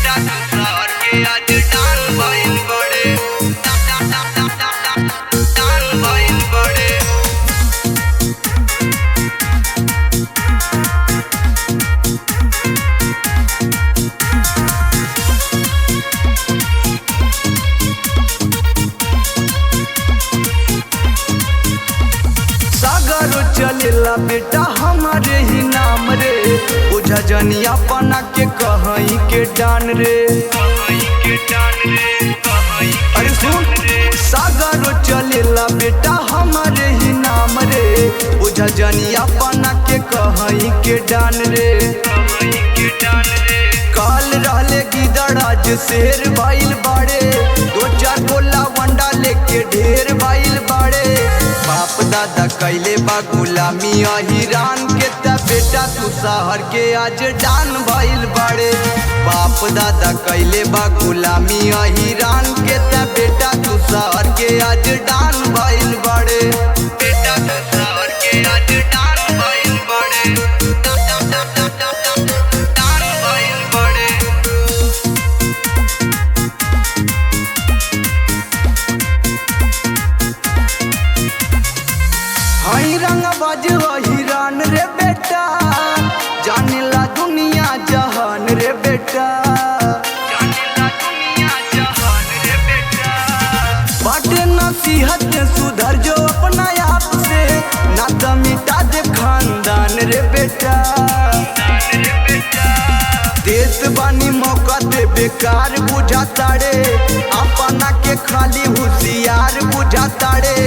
बेटा तू शहर के आज डान भइल बड़े डान भइल बड़े। चलेला बेटा हमारे ही नाम रे, बुझा जनिया बना के कहीं के डान रे। अरे सुन सागरो चलेला बेटा हमारे ही नाम रे, बुझा जनिया बना के कहीं के डान रे। काल रहले गिदड़ आज शेर भाईल बाड़े, दो चार गोला वंडा लेके ढेर भाईल बाड़े। बाप दादा कैले बा गुलामी हिरान के ता बेटा तू शहर के आज डान भइल बाड़े। बाप दादा कैले बा गुलामी हिरान के ता बेटा तू शहर के आज डान भइल बाड़े। बेटा तू शहर के आज डान भइल बड़े डान भइल बड़े। हई रंग बाजवा हिरान रे बेटा, जानेला दुनिया जहान रे बेटा। जानेला दुनिया जहान रे बेटा। बाटे नसीहत सुधर जो अपना आप से, ना तो मिटा दे खानदान रे बेटा। देश बानी मौका दे बेकार बुझाताड़े, अपना के खाली होशियार बुझाताड़े।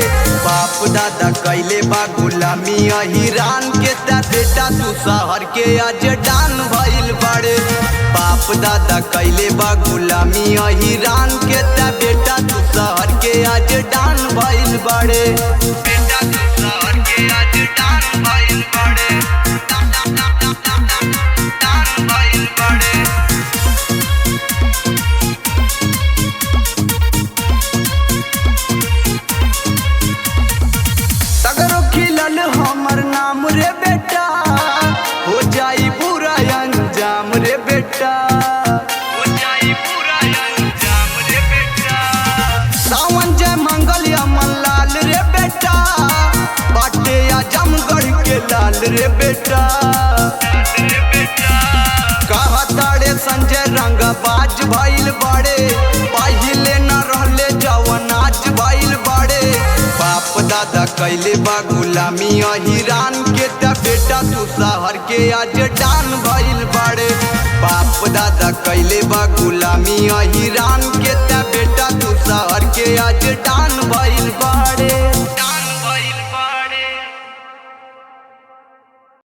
बाप दादा कैले बा गुलामी हिरान के ता बेटा तू शहर के आज डान भइल बाड़े। बाप दादा कैले बा गुलामी हिरान के ता बेटा तू शहर के आज डान भइल बाड़े। बेटा तू शहर के आज डान भइल बड़े डान भइल बड़े। सगरो खिलल हमर नाम रे बेटा, हो जाई बुरा अंजाम रे बेटा। हो जाई पूरा अंजाम रे बेटा। सावन जय मंगल अमन लाल रे बेटा, बाटे आजमगढ़ के लाल रे बेटा। रे बेटा। कहा ताड़े संजय रंगबाज भइल बाड़े, पहिले न रहले जवन आज भइल बाड़े। बाप दादा कैले बा गुलामी हिरान के ता बेटा तू शहर के आज डान भइल बाड़े। बाप दादा कैले बा गुलामी हिरान के ता बेटा तू शहर के आज डान